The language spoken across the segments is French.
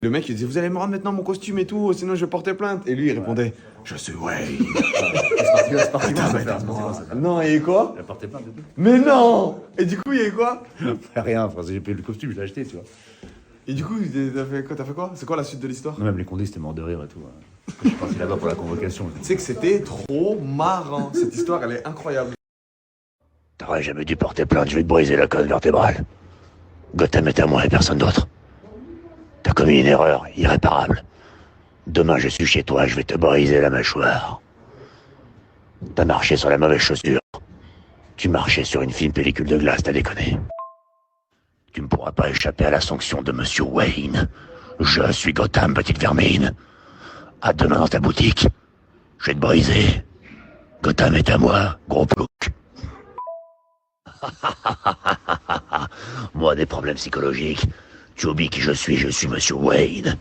Le mec il disait vous allez me rendre maintenant mon costume et tout, sinon je vais porter plainte. Et lui il répondait je suis Wayne. C'est parti ça faire. Non et quoi? Il a porté plainte et tout. Mais non. Et du coup il y a eu quoi? Rien, frère, j'ai payé le costume, je l'ai acheté, tu vois. Et du coup t'as fait quoi? C'est quoi la suite de l'histoire? Non, même les condés, c'était mort de rire et tout. Je suis parti là-bas pour la convocation. Tu sais que c'était trop marrant. Cette histoire elle est incroyable. T'aurais jamais dû porter plainte, je vais te briser la colonne vertébrale. Gotham est à moi et personne d'autre. T'as commis une erreur irréparable. Demain je suis chez toi, je vais te briser la mâchoire. T'as marché sur la mauvaise chaussure. Tu marchais sur une fine pellicule de glace, t'as déconné. Tu ne pourras pas échapper à la sanction de Monsieur Wayne. Je suis Gotham, petite vermine. À demain dans ta boutique. Je vais te briser. Gotham est à moi, gros plouc. Moi, des problèmes psychologiques. Tu oublies qui je suis Monsieur Wayne.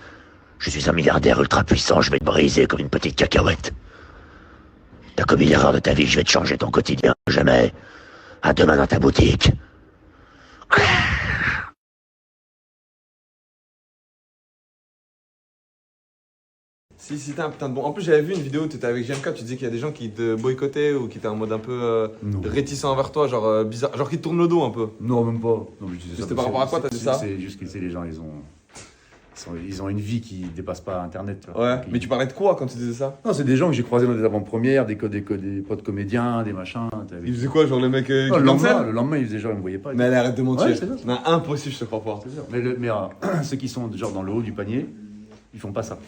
Je suis un milliardaire ultra puissant, je vais te briser comme une petite cacahuète. T'as commis l'erreur de ta vie, je vais te changer ton quotidien, jamais. À demain dans ta boutique. Si t'es un putain de bon. En plus j'avais vu une vidéo où t'étais avec GMK, tu disais qu'il y a des gens qui te boycottaient ou qui étaient en mode un peu réticent envers toi, genre bizarre, genre qui te tournent le dos un peu. Non, même pas. Non, mais C'était par rapport à quoi t'as dit ça? C'est juste que tu sais, les gens, ils ont une vie qui dépasse pas Internet. Tu vois. Ouais, Donc, mais tu parlais de quoi quand tu disais ça? Non, c'est des gens que j'ai croisés dans des avant-premières, des potes comédiens, des machins. Ils faisaient quoi, genre les mecs Non, qui dansaient? le lendemain, ils faisaient genre, ils me voyaient pas. Mais allez, arrête de mentir. Ouais, c'est ça. Non, impossible, je te crois pas. C'est sûr. Mais ceux qui sont genre dans le haut du panier, ils font pas ça.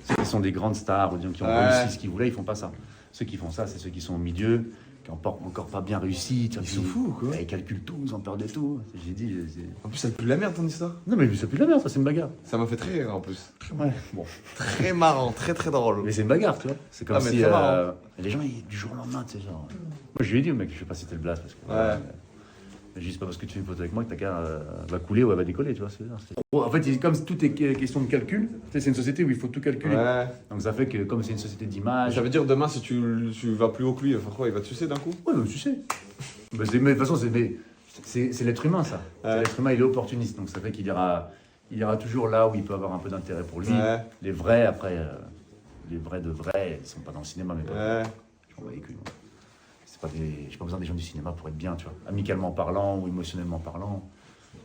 Ceux qui sont des grandes stars ou des gens qui ont réussi ce qu'ils voulaient, ils font pas ça. Ceux qui font ça, c'est ceux qui sont au milieu, qui n'ont encore pas bien réussi. Ils sont fous ou quoi? Ils calculent tout, ils ont peur de tout. J'ai dit. En plus, ça pue la merde ton histoire. Non, mais c'est plus de la merde, ça, c'est une bagarre. Ça m'a fait très rire en plus. Ouais, bon. Très marrant, très très drôle. Mais c'est une bagarre, tu vois. C'est comme Ah, mais si très marrant. les gens, du jour au lendemain, tu sais, genre. Moi, je lui ai dit au mec, je vais pas citer le blast parce que. Ouais. Mais je dis, c'est pas parce que tu fais une photo avec moi que ta carrière va couler ou elle va décoller, tu vois. En fait, comme tout est question de calcul, tu sais, c'est une société où il faut tout calculer. Ouais. Donc ça fait que, comme c'est une société d'image. Ça veut dire demain, si tu vas plus haut que lui, il va faire quoi? Il va te sucer d'un coup? Ouais, mais tu sais. Mais de toute façon, c'est l'être humain, ça. Ouais. L'être humain, il est opportuniste. Donc ça fait qu'il ira toujours là où il peut avoir un peu d'intérêt pour lui. Ouais. Les vrais, après, les vrais de vrais, ils sont pas dans le cinéma, mais pas. Ouais. Je m'en bats les couilles, moi. J'ai pas besoin des gens du cinéma pour être bien, tu vois. Amicalement parlant ou émotionnellement parlant.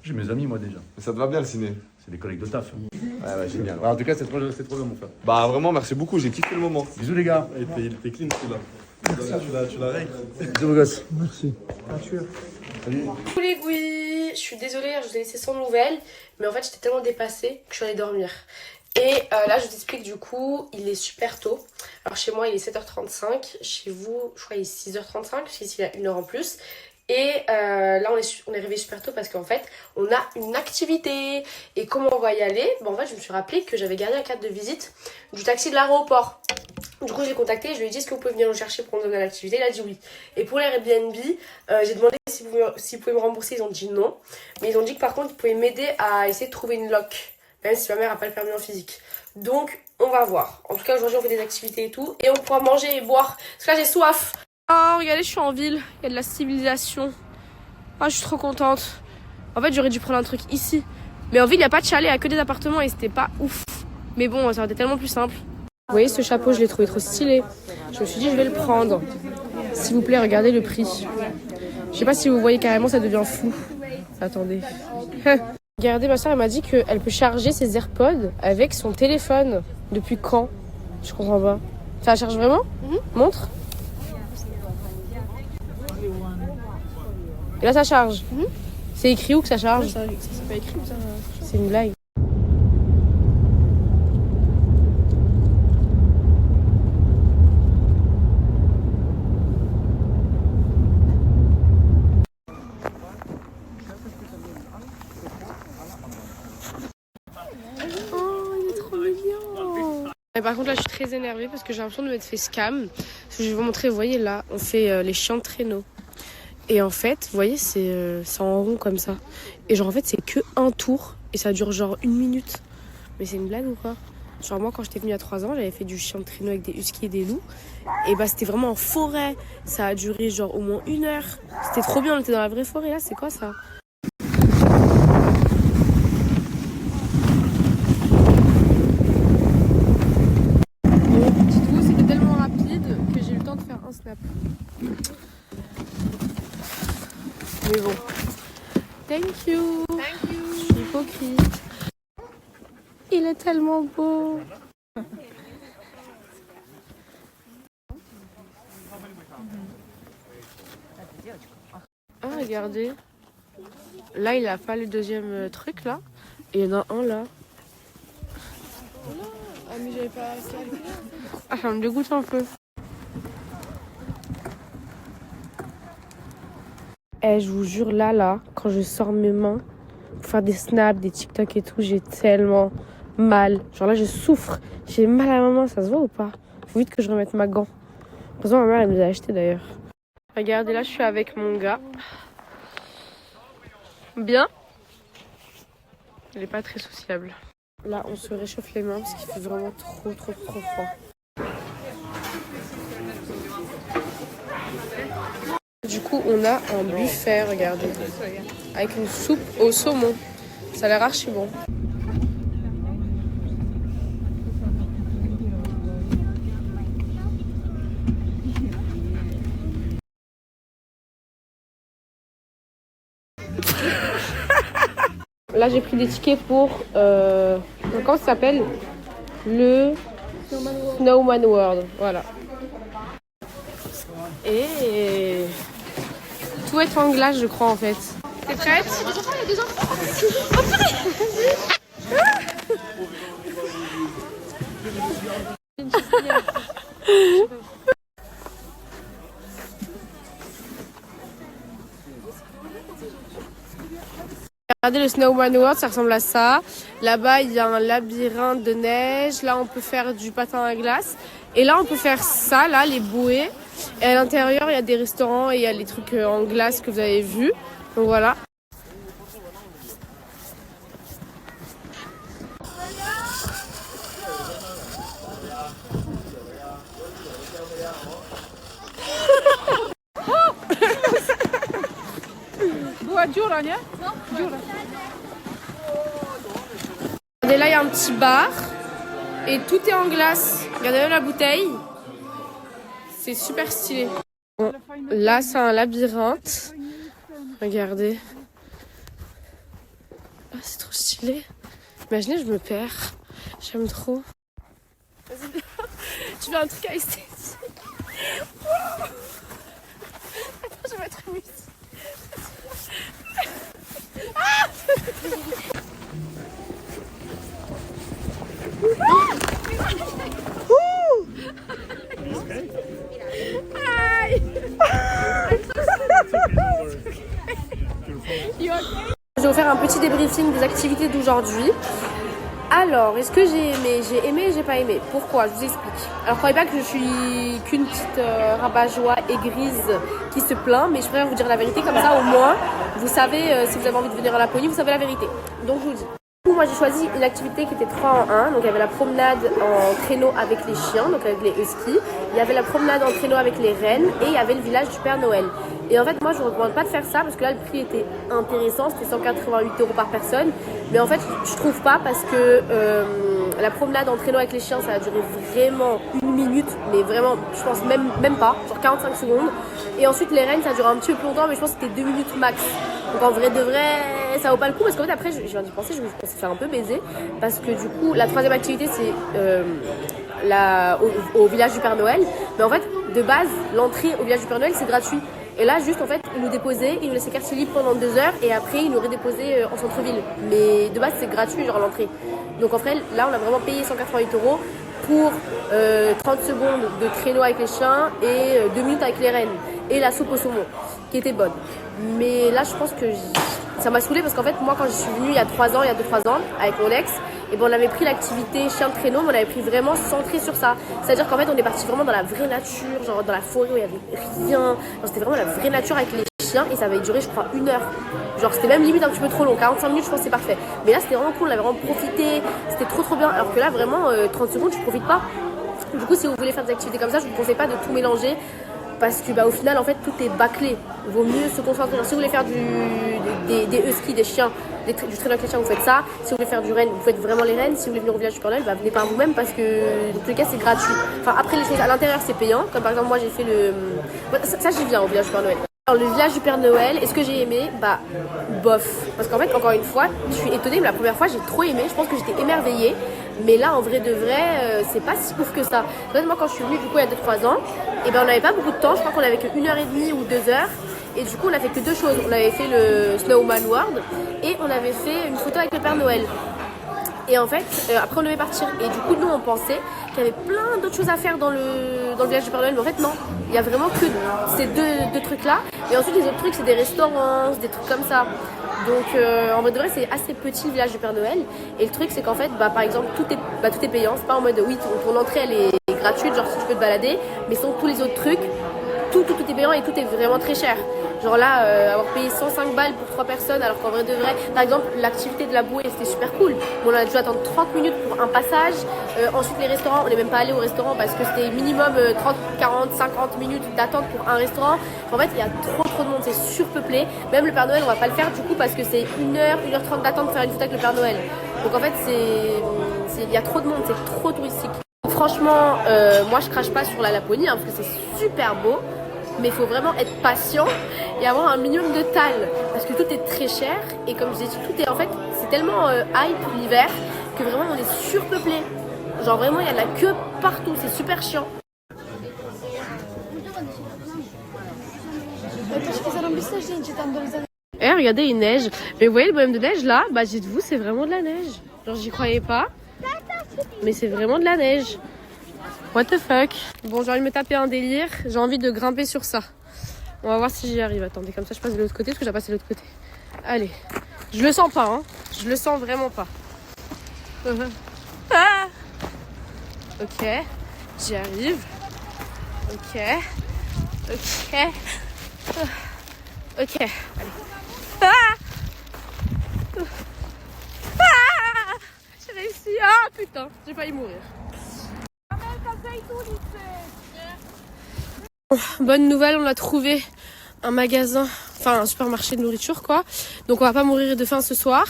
J'ai mes amis, moi, déjà. Mais ça te va bien le ciné? C'est des collègues de taf. Ouais, génial. En tout cas, c'est trop bien, mon frère. Bah vraiment, merci beaucoup, j'ai kiffé le moment. Bisous, les gars. Il était clean celui-là. Tu l'as règle. Bisous, vos gosses. Coucou les gouilles, je suis désolée, je vous ai laissé sans nouvelles, mais en fait j'étais tellement dépassée que je suis allée dormir. Et là je vous explique du coup, il est super tôt. Alors chez moi il est 7h35, chez vous je crois il est 6h35, parce qu'ici il y a 1 heure en plus. Et là on est arrivé super tôt parce qu'en fait on a une activité. Et comment on va y aller? En fait je me suis rappelé que j'avais gardé la carte de visite du taxi de l'aéroport. Du coup j'ai contacté, je lui ai dit est-ce que vous pouvez venir nous chercher pour nous donner l'activité? Il a dit oui. Et pour les Airbnb, j'ai demandé s'ils pouvaient me rembourser, ils ont dit non. Mais ils ont dit que par contre ils pouvaient m'aider à essayer de trouver une loc, même si ma mère n'a pas le permis en physique. Donc on va voir. En tout cas aujourd'hui on fait des activités et tout. Et on pourra manger et boire. Parce que là j'ai soif. Oh regardez, je suis en ville, il y a de la civilisation. Ah je suis trop contente. En fait j'aurais dû prendre un truc ici. Mais en ville il n'y a pas de chalet, il n'y a que des appartements et c'était pas ouf. Mais bon ça aurait été tellement plus simple. Vous voyez ce chapeau, je l'ai trouvé trop stylé. Je me suis dit je vais le prendre. S'il vous plaît, regardez le prix. Je sais pas si vous voyez carrément, ça devient flou. Attendez. Regardez, ma soeur elle m'a dit qu'elle peut charger ses AirPods avec son téléphone. Depuis quand? Je comprends pas. Ça charge vraiment? Montre. Et là ça charge. C'est écrit où que ça charge? C'est pas écrit ou ça? C'est une blague. Et par contre là je suis très énervée parce que j'ai l'impression de m'être fait scam. Parce que je vais vous montrer, vous voyez là, on fait les chiants de traîneau. Et en fait, vous voyez, c'est en rond comme ça. Et genre en fait c'est que un tour et ça dure genre 1 minute. Mais c'est une blague ou quoi? Genre moi quand j'étais venue à 3 ans, j'avais fait du chien de traîneau avec des huskies et des loups. Et bah c'était vraiment en forêt. Ça a duré genre au moins 1 heure. C'était trop bien, on était dans la vraie forêt. Là c'est quoi ça? Il est tellement beau. Ah, regardez. Là, il a pas le deuxième truc, là. Et il y en a un, là. Ah, mais j'avais pas calculé. Ah, ça me dégoûte un peu. Eh, je vous jure, là, quand je sors mes mains pour faire des snaps, des TikTok et tout, j'ai tellement mal. Genre là, je souffre. J'ai mal à ma main, ça se voit ou pas? Faut vite que je remette ma gant. Heureusement, ma mère, elle me les a achetés d'ailleurs. Regardez, là, je suis avec mon gars. Bien. Il est pas très sociable. Là, on se réchauffe les mains parce qu'il fait vraiment trop froid. Du coup, on a un buffet, regardez, avec une soupe au saumon. Ça a l'air archi bon. Là, j'ai pris des tickets pour... comment ça s'appelle? Le Snowman World. Voilà. Et... tout est en glace, je crois, en fait. T'es prête? Il y a des enfants. Regardez le Snowman World, ça ressemble à ça. Là-bas, il y a un labyrinthe de neige. Là, on peut faire du patin à glace. Et là, on peut faire ça, là, les bouées. Et à l'intérieur, il y a des restaurants et il y a les trucs en glace que vous avez vus. Donc voilà. Regardez, là, il y a un petit bar. Et tout est en glace. Regardez même la bouteille. C'est super stylé. Bon, là, c'est un labyrinthe. Regardez. Ah, c'est trop stylé. Imaginez, je me perds. J'aime trop. Tu veux un truc à esthétique? Attends, je vais mettre une musique. Je vais vous faire un petit débriefing des activités d'aujourd'hui. Alors, est-ce que j'ai aimé? J'ai aimé et j'ai pas aimé. Pourquoi? Je vous explique. Alors, croyez pas que je suis qu'une petite rabat-joie et grise qui se plaint, mais je préfère vous dire la vérité, comme ça au moins, vous savez, si vous avez envie de venir à Laponie, vous savez la vérité. Donc, je vous dis. Moi, j'ai choisi une activité qui était 3 en 1. Donc, il y avait la promenade en traîneau avec les chiens, donc avec les huskies. Il y avait la promenade en traîneau avec les rennes et il y avait le village du Père Noël. Et en fait, moi, je ne recommande pas de faire ça parce que là, le prix était intéressant. C'était 188 € par personne. Mais en fait, je trouve pas parce que la promenade en traîneau avec les chiens, ça a duré vraiment 1 minute. Mais vraiment, je pense même pas, genre 45 secondes. Et ensuite, les rennes, ça a duré un petit peu plus longtemps, mais je pense que c'était 2 minutes max. Donc en vrai de vrai, ça vaut pas le coup parce qu'en fait après, je viens d'y penser, je me suis fait un peu baiser parce que du coup, la troisième activité c'est au village du Père Noël. Mais en fait, de base, l'entrée au village du Père Noël c'est gratuit. Et là, juste en fait, ils nous déposaient, ils nous laissaient quartier libre pendant 2 heures et après ils nous redéposaient en centre-ville. Mais de base, c'est gratuit, genre l'entrée. Donc en fait, là, on a vraiment payé 188 € pour 30 secondes de traîneau avec les chiens et 2 minutes avec les rennes. Et la soupe au saumon, qui était bonne. Mais là, je pense que ça m'a saoulée parce qu'en fait, moi, quand je suis venue il y a 2-3 ans, avec mon ex, et ben, on avait pris l'activité chien de traîneau, mais on avait pris vraiment centré sur ça. C'est-à-dire qu'en fait, on est parti vraiment dans la vraie nature, genre dans la forêt où il y avait rien. C'était vraiment la vraie nature avec les chiens et ça avait duré, je crois, 1 heure. Genre, c'était même limite un petit peu trop long. 45 minutes, je pense que c'est parfait. Mais là, c'était vraiment cool, on avait vraiment profité. C'était trop bien. Alors que là, vraiment, 30 secondes, je profite pas. Du coup, si vous voulez faire des activités comme ça, je vous conseille pas de tout mélanger. Parce que au final en fait tout est bâclé. Il vaut mieux se concentrer. Alors, si vous voulez faire des huskies, des chiens, du traîneau avec les chiens, vous faites ça. Si vous voulez faire du renne, vous faites vraiment les rennes. Si vous voulez venir au village du Père Noël, venez par vous-même parce que dans tous les cas c'est gratuit. Enfin après les choses à l'intérieur c'est payant. Comme par exemple moi j'ai fait ça j'y viens au village du Père Noël. Alors, le village du Père Noël, est-ce que j'ai aimé? Bah, bof. Parce qu'en fait, encore une fois, je suis étonnée, mais la première fois, j'ai trop aimé. Je pense que j'étais émerveillée. Mais là, en vrai de vrai, c'est pas si ouf que ça. Moi, quand je suis venue, du coup, il y a 2-3 ans, et ben, on n'avait pas beaucoup de temps. Je crois qu'on avait que 1h30 ou 2 heures. Et du coup, on a fait que 2 choses. On avait fait le Snowman World et on avait fait une photo avec le Père Noël. Et en fait, après, on devait partir. Et du coup, nous, on pensait qu'il y avait plein d'autres choses à faire dans le village du Père Noël. Mais en fait, non. Il y a vraiment que ces deux trucs-là. Et ensuite, les autres trucs, c'est des restaurants, des trucs comme ça. Donc, en vrai de vrai, c'est assez petit le village du Père Noël. Et le truc, c'est qu'en fait, bah, par exemple, tout est payant. C'est pas en mode, oui, ton entrée, elle est gratuite, genre si tu peux te balader. Mais sinon, tous les autres trucs, tout est payant et tout est vraiment très cher. Genre là, avoir payé 105 balles pour 3 personnes, alors qu'en vrai de vrai, par exemple, l'activité de la bouée, c'était super cool. On a dû attendre 30 minutes pour un passage. Ensuite, les restaurants, on n'est même pas allé au restaurant parce que c'était minimum 30, 40, 50 minutes d'attente pour un restaurant. En fait, il y a trop de monde, c'est surpeuplé. Même le Père Noël, on va pas le faire du coup parce que c'est 1h30 d'attente pour faire une photo avec le Père Noël. Donc en fait, il y a trop de monde, c'est trop touristique. Franchement, moi je crache pas sur la Laponie hein, parce que c'est super beau. Mais il faut vraiment être patient et avoir un minimum de tal. Parce que tout est très cher. Et comme je dis, tout est en fait, c'est tellement hype l'hiver que vraiment on est surpeuplé. Genre vraiment, il y a de la queue partout. C'est super chiant. Eh, regardez, il neige. Mais vous voyez le bonhomme de neige là? Bah, dites-vous, c'est vraiment de la neige. Genre, j'y croyais pas. Mais c'est vraiment de la neige. What the fuck? Bon, j'ai envie de me taper un délire. J'ai envie de grimper sur ça. On va voir si j'y arrive. Attendez, comme ça je passe de l'autre côté parce que j'ai passé de l'autre côté. Allez. Je le sens pas, hein. Je le sens vraiment pas. Ah, ok. J'y arrive. Ok. Ok. Ok. Allez. Ah, ah, j'ai réussi. Ah putain, j'ai failli mourir. Bonne nouvelle, on a trouvé un magasin, enfin un supermarché de nourriture quoi. Donc on va pas mourir de faim ce soir.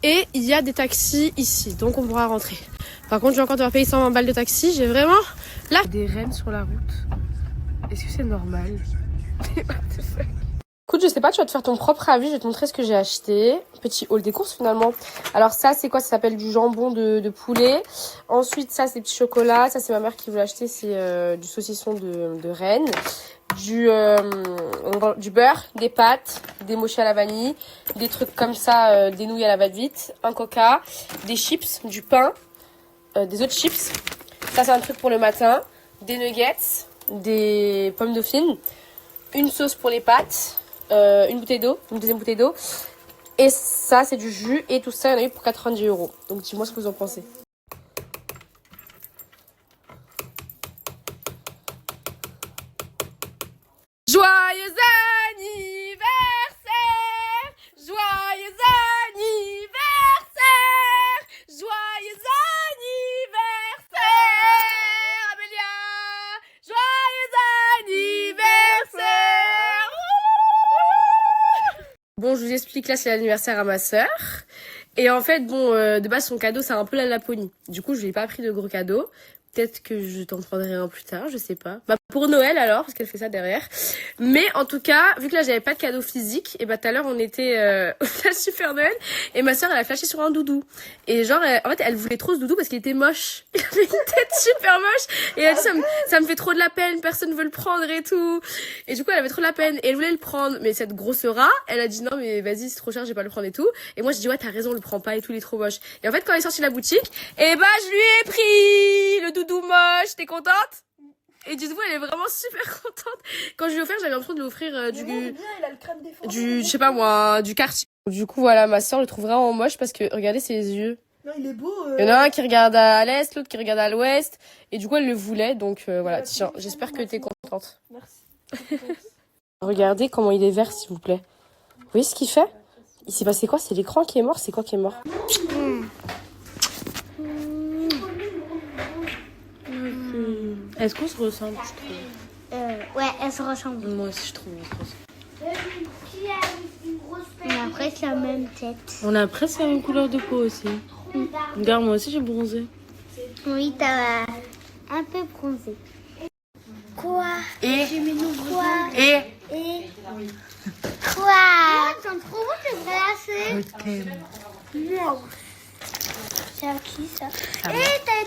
Et il y a des taxis ici, donc on pourra rentrer. Par contre, je vais encore devoir payer 120 balles de taxi. J'ai vraiment là des rennes sur la route. Est-ce que c'est normal? Écoute, je sais pas, tu vas te faire ton propre avis. Je vais te montrer ce que j'ai acheté. Petit haul des courses finalement. Alors ça, c'est quoi? Ça s'appelle du jambon de poulet. Ensuite, ça, c'est des petits chocolats. Ça, c'est ma mère qui voulait acheter. C'est du saucisson de renne. Du beurre, des pâtes, des mochis à la vanille, des trucs comme ça, des nouilles à la va-vite, un coca, des chips, du pain, des autres chips. Ça, c'est un truc pour le matin. Des nuggets, des pommes dauphines, une sauce pour les pâtes. Une bouteille d'eau, une deuxième bouteille d'eau. Et ça, c'est du jus. Et tout ça, il y en a eu pour 90 €. Donc, dis-moi ce que vous en pensez. Joyeux anniversaire! Joyeux anniversaire! Joyeux anniversaire! Amélia! Joyeux anniversaire! Bon, je vous explique, là, c'est l'anniversaire à ma sœur. Et en fait, bon, de base, son cadeau, c'est un peu la Laponie. Du coup, je lui ai pas pris de gros cadeaux. Peut-être que je t'en prendrai un plus tard, je sais pas. Bah, pour Noël alors, parce qu'elle fait ça derrière. Mais en tout cas, vu que là, j'avais pas de cadeau physique, et bah, tout à l'heure, on était au flash Super Noël. Et ma sœur, elle a flashé sur un doudou. Et genre, en fait, elle voulait trop ce doudou parce qu'il était moche. Il avait une tête super moche. Et elle a dit, ça me fait trop de la peine, personne veut le prendre et tout. Et du coup, elle avait trop de la peine. Et elle voulait le prendre. Mais cette grosse rat, elle a dit, non, mais vas-y, c'est trop cher, je vais pas le prendre et tout. Et moi, je dis, ouais, t'as raison, le prends pas et tout, il est trop moche. Et en fait, quand elle est sortie de la boutique, et bah, je lui ai pris le doudou moche. T'es contente? Et dites-vous, elle est vraiment super contente. Quand je lui ai offert, j'avais l'impression de lui offrir je sais pas moi, du quartier. Du coup, voilà, ma soeur le trouve vraiment moche parce que, regardez ses yeux. Non, il est beau. Il y en a un qui regarde à l'est, l'autre qui regarde à l'ouest. Et du coup, elle le voulait. Donc, voilà, tiens, j'espère que t'es contente. Merci. Regardez comment il est vert, s'il vous plaît. Vous voyez ce qu'il fait? Il s'est passé quoi? C'est l'écran qui est mort? C'est quoi qui est mort? Est-ce qu'on se ressemble, je trouve? Ouais, elles se ressemblent. Moi aussi, je trouve. On a presque la même tête. On a presque la même couleur de peau aussi. Regarde, moi aussi, j'ai bronzé. Oui, t'as un peu bronzé. Quoi? Et Quoi? Et Et quoi? Ils sont trop beaux tes glacés. Je t'aime. Moi. C'est à qui ça? Et t'as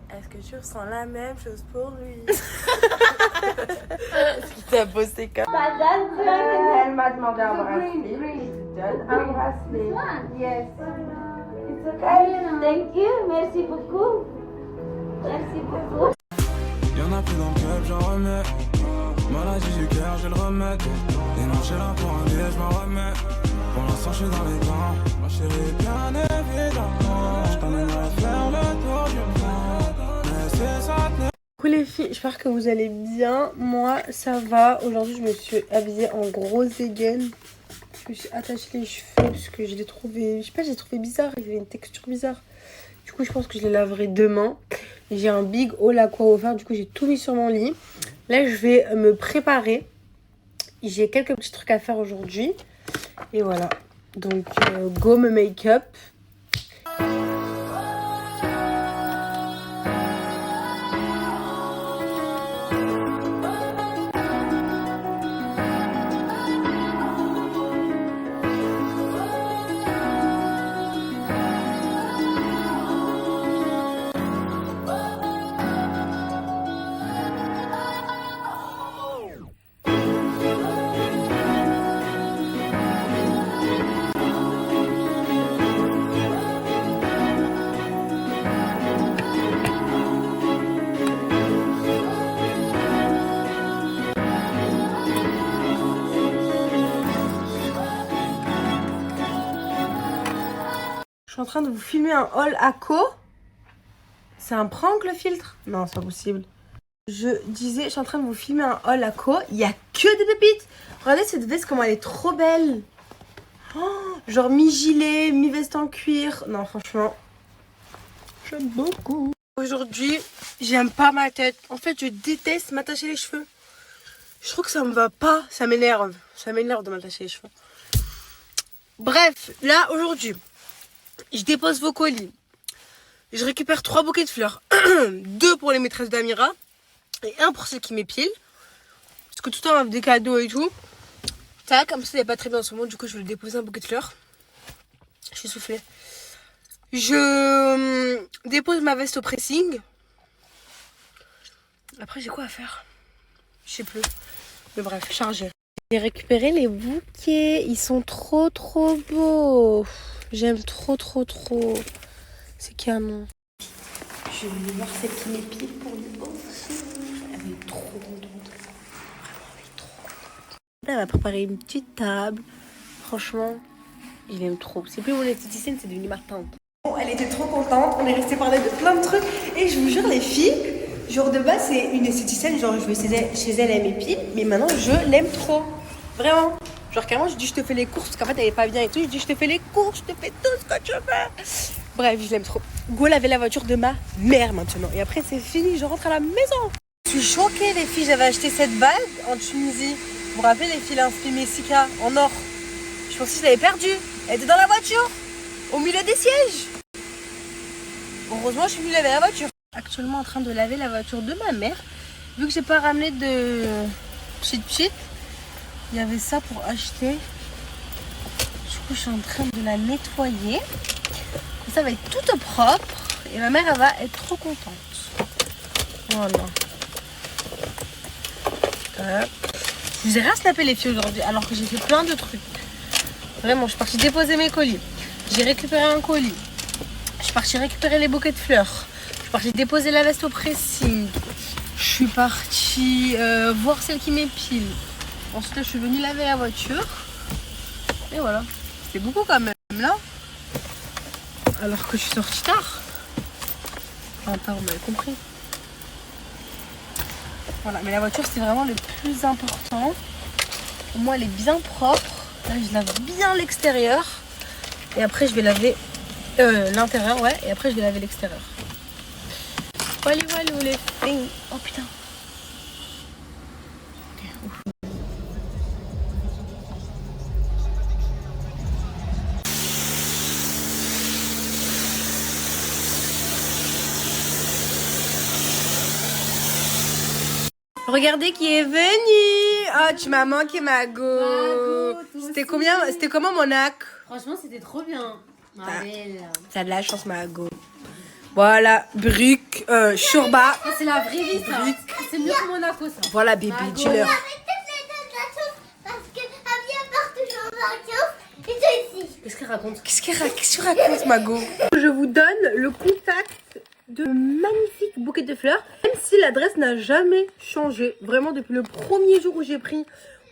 Est-ce que tu ressens la même chose pour lui? Est-ce qu'il t'a posté comme elle m'a demandé un bracelet. Je lui donne un bracelet. Yes. It's okay. Thank you. Merci beaucoup. Merci beaucoup. Y'en a plus dans le club, j'en remets. Maladie du cœur, je le remets. Et non, j'ai là pour un billet, je m'en remets. Pour l'instant, je suis dans les temps. Ma chérie, bien évidemment. Je t'emmènerai faire le tour du monde. Mais c'est ça. Coucou les filles, j'espère que vous allez bien. Moi, ça va. Aujourd'hui, je me suis habillée en grosse dégaine. Je me suis attaché les cheveux parce que je les trouvais, je sais pas, j'ai trouvé bizarre. Il y avait une texture bizarre. Du coup, je pense que je les laverai demain. J'ai un big haul à quoi offert. Du coup, j'ai tout mis sur mon lit. Là, je vais me préparer. J'ai quelques petits trucs à faire aujourd'hui. Et voilà. Donc, go me make-up. Je suis en train de vous filmer un haul à Co. C'est un prank le filtre? Non, c'est pas possible. Je disais, je suis en train de vous filmer un haul à Co. Il y a que des pépites. Regardez cette veste, comment elle est trop belle. Oh, genre mi-gilet, mi-veste en cuir. Non, franchement, j'aime beaucoup. Aujourd'hui, j'aime pas ma tête. En fait, je déteste m'attacher les cheveux. Je trouve que ça me va pas. Ça m'énerve. Ça m'énerve de m'attacher les cheveux. Bref, là, aujourd'hui, je dépose vos colis. Je récupère 3 bouquets de fleurs. 2 pour les maîtresses d'Amira. Et 1 pour celles qui m'épilent. Parce que tout le temps, on a des cadeaux et tout. Tac, comme ça, il n'est pas très bien en ce moment. Du coup, je vais déposer un bouquet de fleurs. Je suis soufflée. Je dépose ma veste au pressing. Après, j'ai quoi à faire? Je sais plus. Mais bref, chargé. J'ai récupéré les bouquets. Ils sont trop beaux. J'aime trop. C'est canon. Je vais venir voir celle qui m'épile pour lui aussi. Elle est trop contente. Vraiment, elle est trop contente. Elle m'a préparé une petite table. Franchement, je l'aime trop. C'est plus mon esthéticienne, c'est devenu ma tante. Bon, elle était trop contente. On est resté parler de plein de trucs. Et je vous jure, les filles, genre de base, c'est une esthéticienne. Genre, je vais chez elle, elle m'épile. Mais maintenant, je l'aime trop. Vraiment. Genre carrément je dis je te fais les courses parce qu'en fait elle est pas bien et tout. Je dis je te fais les courses, je te fais tout ce que tu veux. Bref, je l'aime trop. Go laver la voiture de ma mère maintenant. Et après c'est fini, je rentre à la maison. Je suis choquée les filles, j'avais acheté cette bague en Tunisie. Vous vous rappelez les filles l'inspi Messika en or? Je pensais que je l'avais perdue. Elle était dans la voiture, au milieu des sièges. Heureusement je suis venue laver la voiture. Actuellement en train de laver la voiture de ma mère. Vu que j'ai pas ramené de cheat. Il y avait ça pour acheter. Du coup, je suis en train de la nettoyer. Ça va être toute propre. Et ma mère, elle va être trop contente. Voilà. Je vous ai rien snappé les filles aujourd'hui. Alors que j'ai fait plein de trucs. Vraiment, je suis partie déposer mes colis. J'ai récupéré un colis. Je suis partie récupérer les bouquets de fleurs. Je suis partie déposer la veste au pressing. Je suis partie voir celle qui m'épile. Ensuite, je suis venue laver la voiture. Et voilà. C'était beaucoup quand même, là. Alors que je suis sortie tard. Enfin, tard, vous m'avez compris. Voilà, mais la voiture, c'est vraiment le plus important. Pour moi, elle est bien propre. Là, je lave bien l'extérieur. Et après, je vais laver l'intérieur, ouais. Et après, je vais laver l'extérieur. Voilà, les filles. Oh putain. Regardez qui est venu. Oh, tu m'as manqué, Mago. C'était combien? C'était comment, Monac? Franchement, c'était trop bien. Ma belle. T'as de la chance, Mago. Voilà, brique, shurba. Ça, c'est la vraie vie, ça. C'est mieux que Monaco, ça. Voilà, bébé, dis-leur. Parce que Abia part toujours en vacances et toi ici. Qu'est-ce qu'elle raconte? Qu'est-ce que tu racontes, Mago? Je vous donne le contact de magnifiques bouquets de fleurs. Même si l'adresse n'a jamais changé. Vraiment, depuis le premier jour où j'ai pris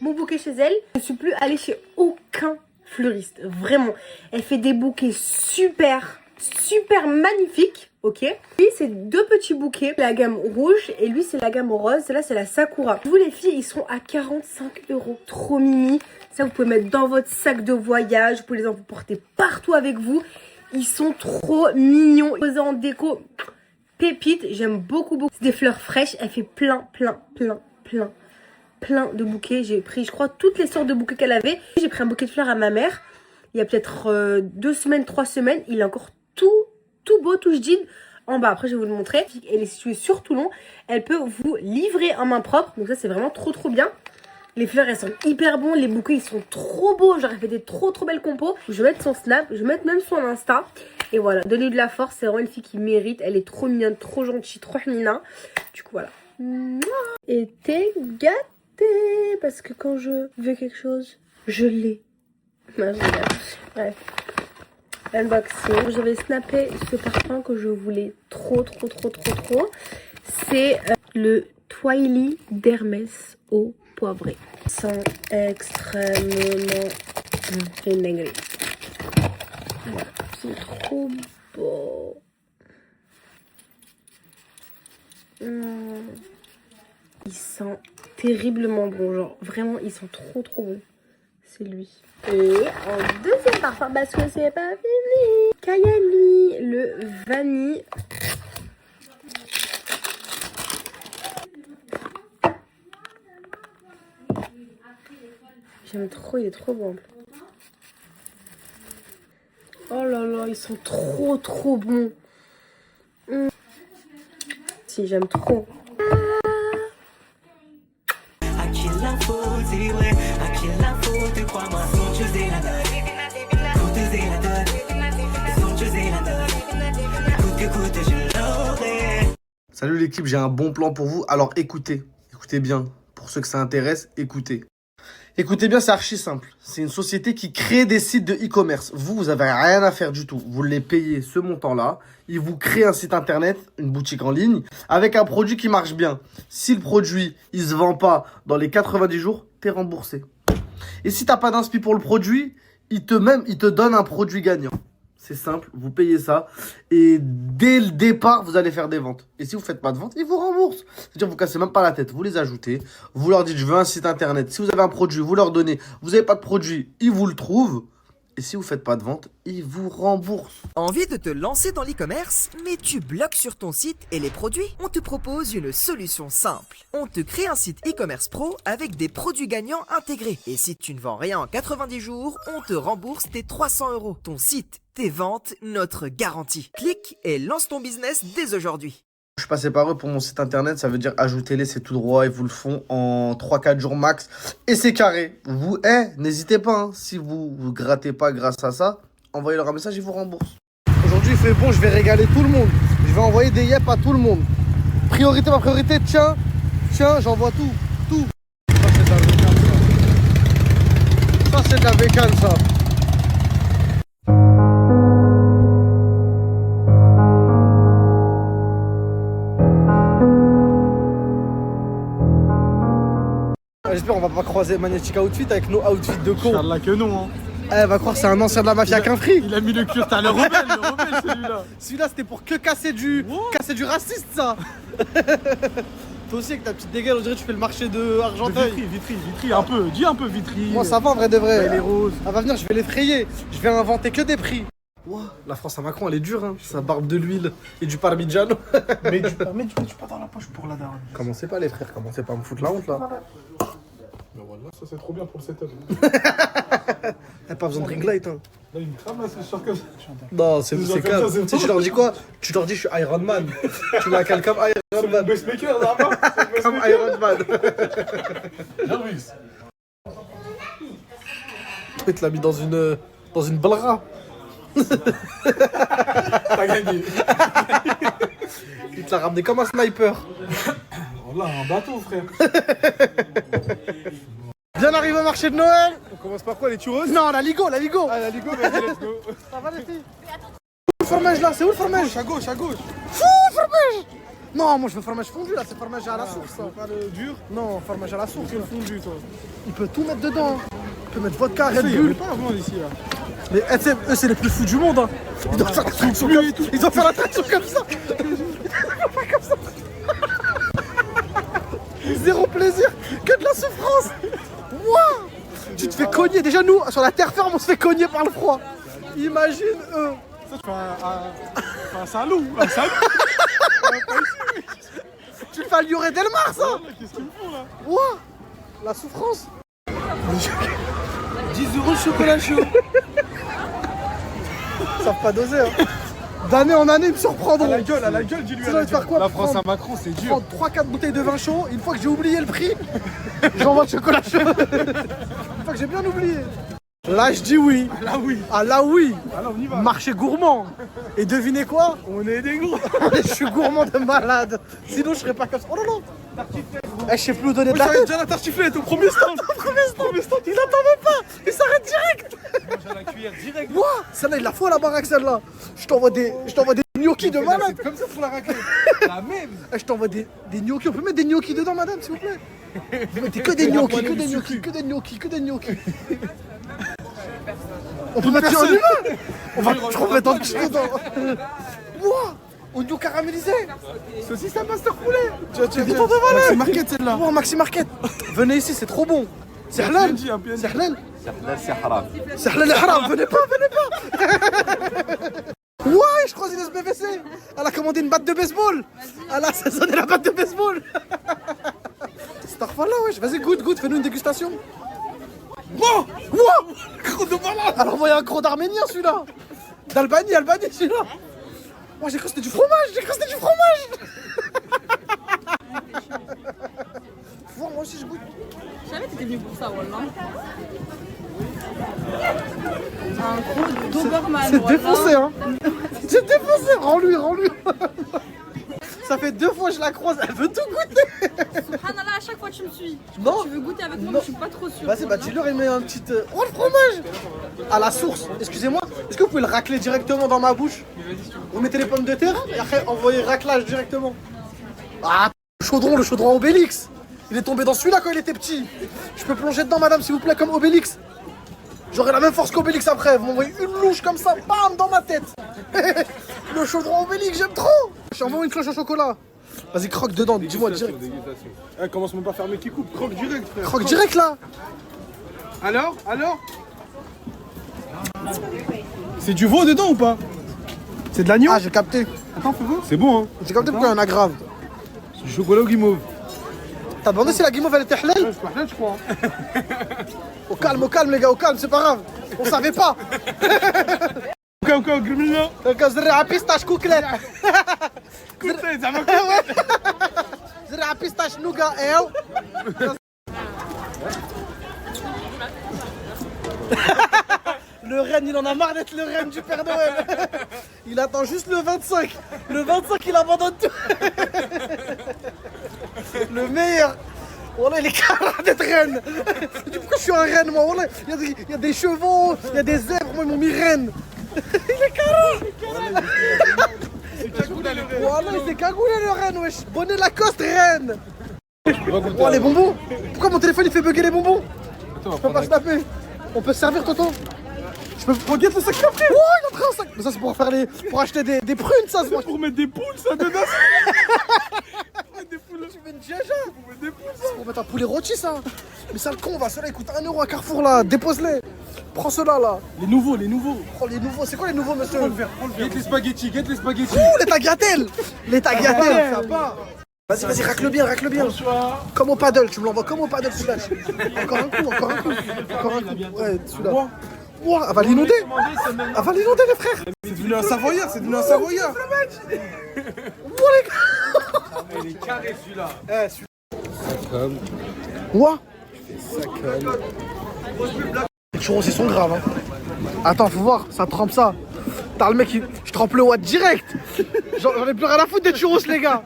mon bouquet chez elle, je ne suis plus allée chez aucun fleuriste. Vraiment. Elle fait des bouquets super magnifiques. Ok. Lui, c'est deux petits bouquets. La gamme rouge et lui, c'est la gamme rose. Là, c'est la Sakura. Vous, les filles, ils sont à 45 €. Trop mimi. Ça, vous pouvez mettre dans votre sac de voyage. Vous pouvez les emporter partout avec vous. Ils sont trop mignons. Posés en déco, pépite. J'aime beaucoup. C'est des fleurs fraîches. Elle fait plein de bouquets. J'ai pris, je crois, toutes les sortes de bouquets qu'elle avait. J'ai pris un bouquet de fleurs à ma mère. Il y a peut-être 2 semaines, 3 semaines. Il est encore tout beau, tout jean. En bas, après, je vais vous le montrer. Elle est située sur Toulon. Elle peut vous livrer en main propre. Donc ça, c'est vraiment trop bien. Les fleurs, elles sont hyper bonnes. Les bouquets, ils sont trop beaux. Genre, elle fait des trop belles compos. Je vais mettre son snap. Je vais mettre même son Insta. Et voilà, donnez-lui de la force. C'est vraiment une fille qui mérite. Elle est trop mignonne, trop gentille, trop féminin. Du coup, voilà. Et t'es gâtée. Parce que quand je veux quelque chose, je l'ai. Non, je regarde. Bref. Unboxing. Je vais snapper ce parfum que je voulais trop. C'est le Twilight d'Hermès au poivré. Sent extrêmement une dinguerie. Voilà, c'est trop beau. Il sent terriblement bon, genre vraiment ils sont trop bons. C'est lui. Et en deuxième parfum, parce que c'est pas fini, Kayali, le vanille. J'aime trop, il est trop bon. Oh là là, ils sont trop bons. Si, j'aime trop. À qui la faute, ouais, à qui la faute, crois-moi, sans tu sais la note. Coûte la note, sans tu sais la note. Coûte que coûte, je l'aurai. Salut l'équipe, j'ai un bon plan pour vous. Alors écoutez bien. Pour ceux que ça intéresse, écoutez. Écoutez bien, c'est archi simple. C'est une société qui crée des sites de e-commerce. Vous avez rien à faire du tout. Vous les payez ce montant-là. Ils vous créent un site internet, une boutique en ligne, avec un produit qui marche bien. Si le produit, il se vend pas dans les 90 jours, t'es remboursé. Et si t'as pas d'inspi pour le produit, il te donne un produit gagnant. C'est simple, vous payez ça et dès le départ, vous allez faire des ventes. Et si vous faites pas de vente, ils vous remboursent. C'est-à-dire, vous cassez même pas la tête, vous les ajoutez, vous leur dites je veux un site internet. Si vous avez un produit, vous leur donnez. Vous n'avez pas de produit, ils vous le trouvent. Et si vous faites pas de vente, ils vous remboursent. Envie de te lancer dans l'e-commerce, mais tu bloques sur ton site et les produits? On te propose une solution simple. On te crée un site e-commerce pro avec des produits gagnants intégrés. Et si tu ne vends rien en 90 jours, on te rembourse tes 300 €. Ton site, tes ventes, notre garantie. Clique et lance ton business dès aujourd'hui. Je suis passé par eux pour mon site internet, ça veut dire ajoutez-les, c'est tout droit, ils vous le font en 3-4 jours max. Et c'est carré. Vous, n'hésitez pas, hein, si vous grattez pas grâce à ça, envoyez-leur un message, ils vous remboursent. Aujourd'hui, il fait bon, je vais régaler tout le monde. Je vais envoyer des yep à tout le monde. Priorité, ma priorité, tiens, j'envoie tout. Ça, c'est de la bécane, ça. Ça, c'est de la bécane, ça. J'espère on va pas croiser Magnetic Outfit avec nos outfits de con. Là que non, hein. Elle va croire que c'est un ancien de la mafia qu'un free. Il a mis le cuir, t'as le rebelle celui-là. Celui-là c'était pour que casser du raciste ça. Toi aussi avec ta petite dégaine, on dirait que tu fais le marché de Argenteuil. Vitry, un peu, dis un peu Vitry. Moi ça va en vrai de vrai. Les roses. Elle va venir, je vais l'effrayer. Je vais inventer que des prix. Ouah, la France à Macron, elle est dure, hein. Sa barbe de l'huile et du parmigiano. Mets du pas dans la poche pour la daronne. Commencez pas, les frères, commencez pas à me foutre la honte, là. Mais voilà, ça c'est trop bien pour le setup. T'as pas besoin de ring light, hein. Là, il me crame là, c'est sûr comme ça. Non, c'est calme. Tu sais, tu leur dis quoi? Tu leur dis, je suis Iron Man. Tu la cales comme Iron Man. Pacemaker, là-bas. Comme Iron Man. Nervus. Il te l'a mis dans une balra. T'as gagné. Il te l'a ramené comme un sniper. Voilà, un bateau, frère. Bien arrivé au marché de Noël. On commence par quoi, les churros? Non, la Ligo, la Ligo. Ah, la Ligo, vas-y, let's go. Ça va les filles? Où le fromage là? C'est où le fromage? À gauche, à gauche. Fou, fromage. Non, moi je veux fromage fondu là, c'est fromage à la source. Ça. Pas le dur? Non, fromage à la source. C'est le fondu, toi. Il peut tout mettre dedans. Il peut mettre vodka, Red Il y Bull. avait pas avant ici, là. Mais tu sais, eux c'est les plus fous du monde. Hein. Ils doivent faire la traction comme ça. Ils doivent faire la traction comme ça. Comme ça. Zéro plaisir, que de la souffrance. Wow. Tu te fais cogner. Déjà nous, sur la terre ferme, on se fait cogner par le froid. Imagine eux. Ça, tu fais un salou. Un salou. Tu le fais à Lloret Delmar, ça. Qu'est-ce qu'ils me font, là? Wow. La souffrance. 10 € de chocolat chaud. Ils savent pas doser, hein. D'année en année, ils me surprendront. À la gueule, dis-lui. Tu vas te faire quoi? La France à Macron, c'est dur. Prendre 3-4 bouteilles de vin chaud, une fois que j'ai oublié le prix, j'envoie le chocolat chaud. Une fois que j'ai bien oublié. Là, je dis oui. Là, oui. Ah là, oui. Ah là, on y va. Marché gourmand. Et devinez quoi? On est des gros. Je suis gourmand de malade. Sinon, je serais pas comme ça. Oh non, non. Eh, je sais plus où donner de la J'arrête tête. déjà la tartiflette au premier stand. Premier stand. Il attend même pas. Il s'arrête direct. J'ai la cuillère direct. Moi, celle-là, il la faut à la baraque, celle-là. Je t'envoie des gnocchis de malade. C'est comme ça pour la raclette. La même. Eh, je t'envoie des gnocchis. On peut mettre des gnocchis dedans, madame, s'il vous plaît? Vous mettez que des gnocchis, que des gnocchis, que des gnocchis, que des gnocchis. On peut mettre sur un humain. On va mettre un petit dedans. Ouah, oignon caramélisé. Saucisse à master poulet. Tu es content de malade. C'est market celle-là. Ouah, Maxi Market. Venez ici, c'est trop bon. C'est halal. C'est halal. C'est haram. C'est halal et haram. Venez pas, venez pas. Ouais, je croise une SBVC. Elle a commandé une batte de baseball. Elle a assaisonné la batte de baseball. Starfallah, wesh. Vas-y, goûte, fais-nous une dégustation. Wow, wow. Croc de malade. Alors, voyez un croc d'Arménien, celui-là. D'Albanie, celui-là. Moi, j'ai cru que c'était du fromage. Voir, moi aussi, je goûte. Je savais que t'étais venu pour ça, Wallah. Un gros Doberman, C'est défoncé, hein. C'est défoncé. Rends-lui. Ça fait 2 fois que je la croise, elle veut tout goûter. Subhanallah, à chaque fois tu me suis. Non. Tu veux goûter avec moi, Non. mais je suis pas trop sûre. Vas-y, bah dis-leur, il met un petit... Oh, le fromage. À la source. Excusez-moi, est-ce que vous pouvez le racler directement dans ma bouche? Vous mettez les pommes de terre et après envoyez raclage directement. Ah, le chaudron Obélix. Il est tombé dans celui-là quand il était petit. Je peux plonger dedans, madame, s'il vous plaît, comme Obélix. J'aurai la même force qu'Obélix après. Vous m'envoyez une louche comme ça, bam, dans ma tête. Le chaudron Obélix, j'aime trop. J'envoie une cloche au chocolat. Vas-y, croque dedans, dis-moi direct. Eh, commence même pas à faire mes qui coupe. Croque direct, frère. Croque direct là. Alors C'est du veau dedans ou pas? C'est de l'agneau? Ah, j'ai capté. Attends, fais voir. C'est bon, hein. J'ai capté pourquoi il y en a grave. C'est du chocolat au guimauve. T'as demandé si la guimauve elle était halal? Ouais, c'est pas halal, je crois. Au calme les gars, au calme, c'est pas grave. On savait pas. Au cas, grimina. زرع بيستاش كوكلت Écoutez, ça va زرع بيستاش نوغا ايو Le reine, il en a marre d'être le reine du Père Noël. Il attend juste le 25. Le 25, il abandonne tout. Le meilleur. Voilà, il est carré d'être reine. Pourquoi je suis un reine, moi? Voilà, il y a des chevaux, il y a des zèbres, moi ils m'ont mis reine. Il est carré. Voilà, il s'est cagoulé le reine, wesh. Bonnet Lacoste, reine. Oh, les bonbons. Pourquoi mon téléphone il fait bugger les bonbons? Je peux pas snapper. On peut se servir, Tonton? Je peux regarder le sac après. Oh, il est en train de sac. Mais ça, c'est pour faire pour acheter des prunes, ça. C'est pour mettre des poules, ça, dedans. Des poules. Tu veux une jaja? Pour mettre des poules, ça. C'est pour mettre un poulet rôti, ça. Mais ça, le con, va, celui-là, il coûte 1 € à Carrefour, là. Dépose-les. Prends ceux-là, là. Les nouveaux, les nouveaux. Prends les nouveaux. C'est quoi les nouveaux, monsieur? Prends le verre. Get les spaghettis, get les spaghettis. Ouh, les tagliatelles. Les tagliatelles. Ça part. Vas-y, vas-y, racle bien, racle bien. Bonsoir. Comme au paddle, tu me l'envoies comme au paddle, celui-là. Encore un coup, encore un coup. Encore un coup. Ouais, celui-là. Ouah, elle va l'inonder. Elle va l'inonder, les frères. C'est devenu un savoyard, c'est devenu un savoyard. Ouah, les gars. Il est carré celui-là. Eh, celui-là. Ouah. Les churros, ils sont graves. Hein. Attends, faut voir, ça trempe ça. T'as le mec qui. Je trempe le watt direct. J'en ai plus rien à foutre des churros, les gars.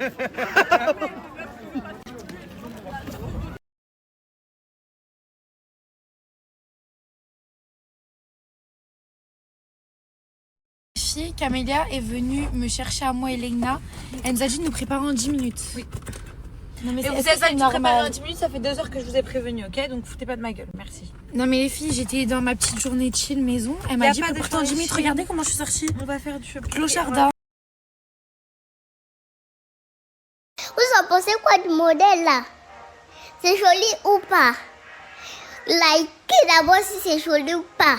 Camélia est venue me chercher à moi et Legna. Elle nous a dit de nous préparer en 10 minutes. Oui. Non mais Et vous êtes venus préparer en 10 minutes, ça fait 2 heures que je vous ai prévenu, ok? Donc foutez pas de ma gueule, merci. Non mais les filles, j'étais dans ma petite journée de chill maison. Elle m'a dit pourtant 10 minutes, regardez comment je suis sortie. On va faire du shopping. Clocharda. Vous en pensez quoi du modèle là? C'est joli ou pas? Likez d'abord si c'est joli ou pas.